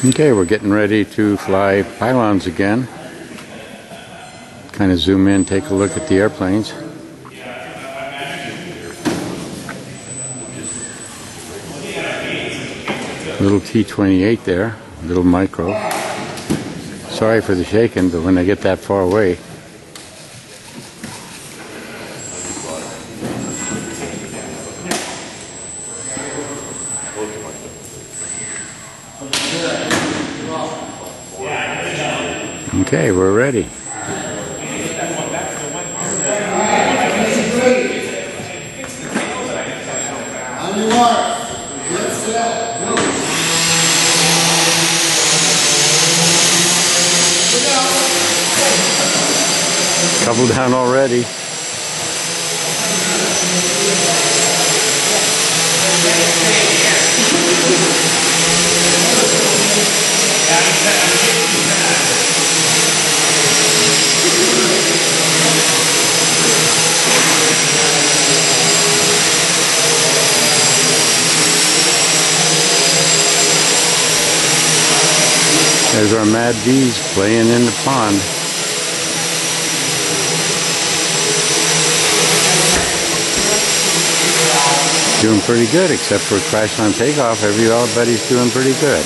Okay, we're getting ready to fly pylons again. Kind of zoom in, take a look at the airplanes. Little T-28 there, little micro. Sorry for the shaking, but when I get that far away. Okay, we're ready. On your mark, get set, go. Couple down already. There's our Mad D's playing in the pond. Doing pretty good, except for crash on takeoff. Everybody's doing pretty good.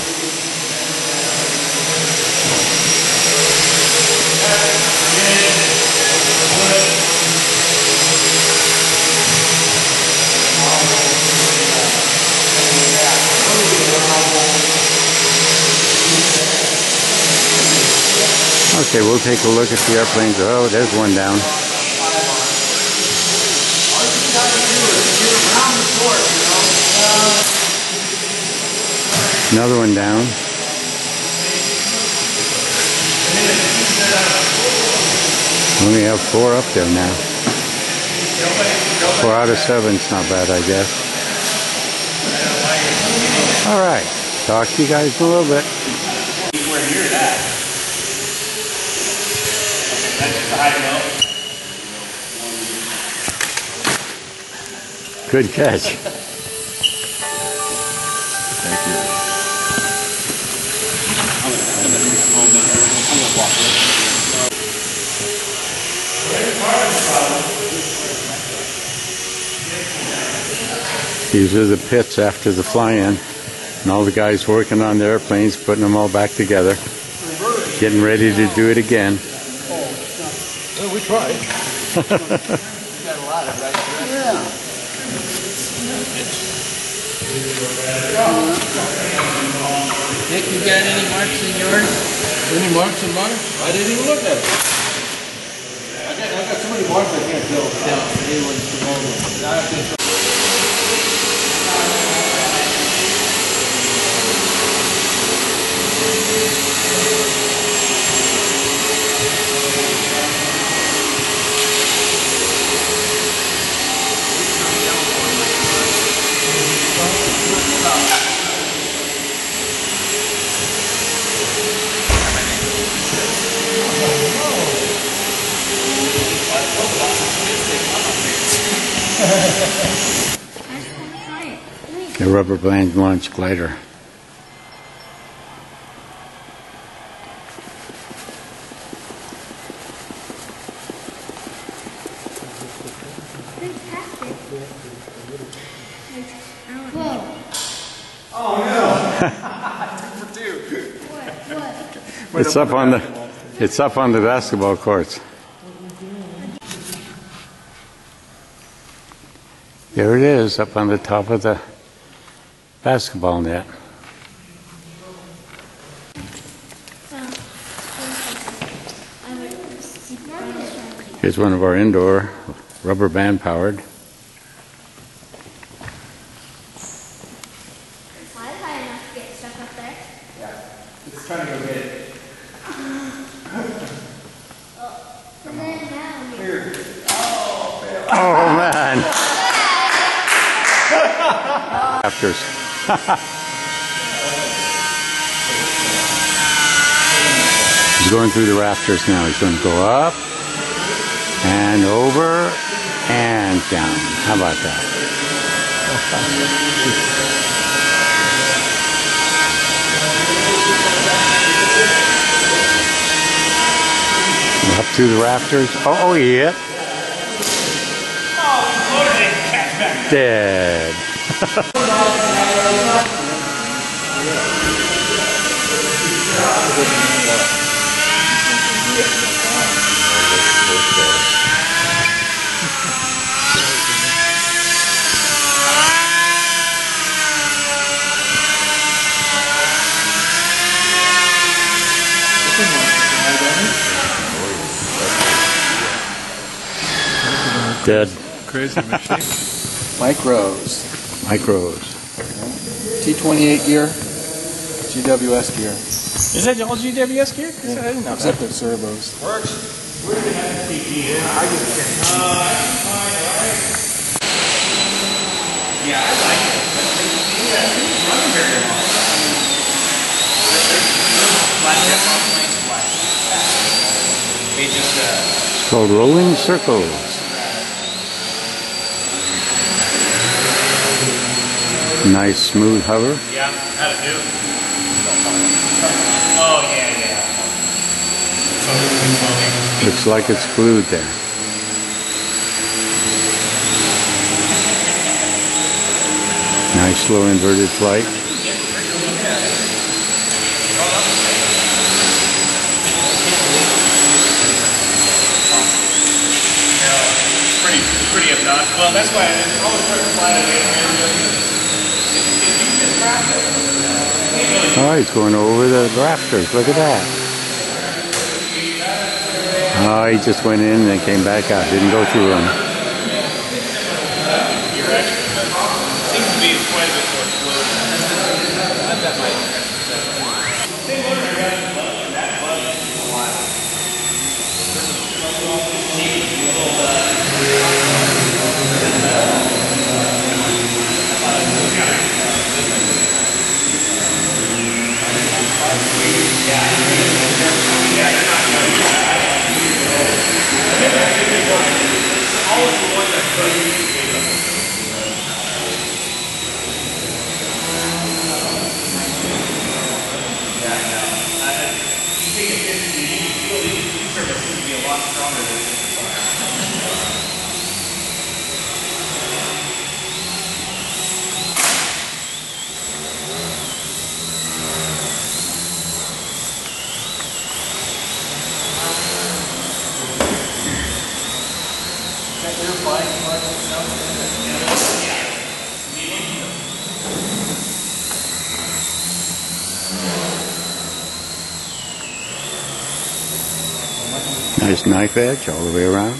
Okay, we'll take a look at the airplanes. Oh, there's one down. Another one down. We have 4 up there now. 4 out of 7 is not bad, I guess. Alright, talk to you guys in a little bit. Good catch. Thank you. These are the pits after the fly-in, and all the guys working on the airplanes, putting them all back together, getting ready to do it again. Well, we tried. We got a lot of right there. Yeah. Nick, you got any marks in yours? Any marks in mine? I didn't even look at it. I got so many marks I can't tell. No, anyone's the wrong one. The rubber band launch glider. It's up on the basketball courts. There it is, up on the top of the basketball net. Here's one of our indoor, rubber band powered. It's trying to go get it. Oh man! Rafters. He's going through the rafters now. He's going to go up and over and down. How about that? Up to the rafters. Oh, yeah. Dead. Dead. Crazy machine. Micros. Micros. T28 gear. GWS gear. Is that all GWS gear? Yeah. I didn't know Except the servos. Yeah, I like it. It's running very long. Flat jet planes fly. They just, It's called rolling circles. Nice smooth hover. yeah, how to do. Oh, yeah, yeah. So it's floating. Looks like it's glued there. Nice slow inverted flight. Pretty obnoxious. Well, that's why I always try to fly away from here. Oh, he's going over the rafters. Look at that. Oh, he just went in and then came back out. Didn't go through them. Seems to be quite a bit more fluid. I bet my Nice knife edge all the way around.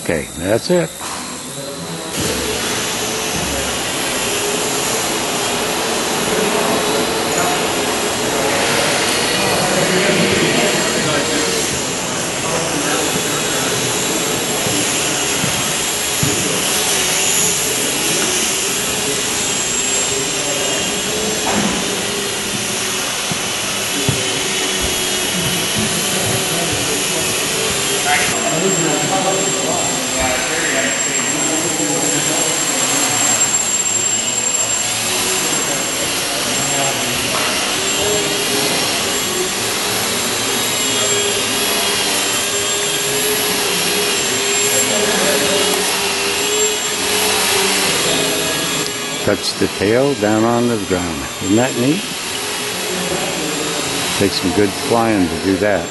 Okay, that's it. Touch the tail down on the ground. Isn't that neat? Takes some good flying to do that.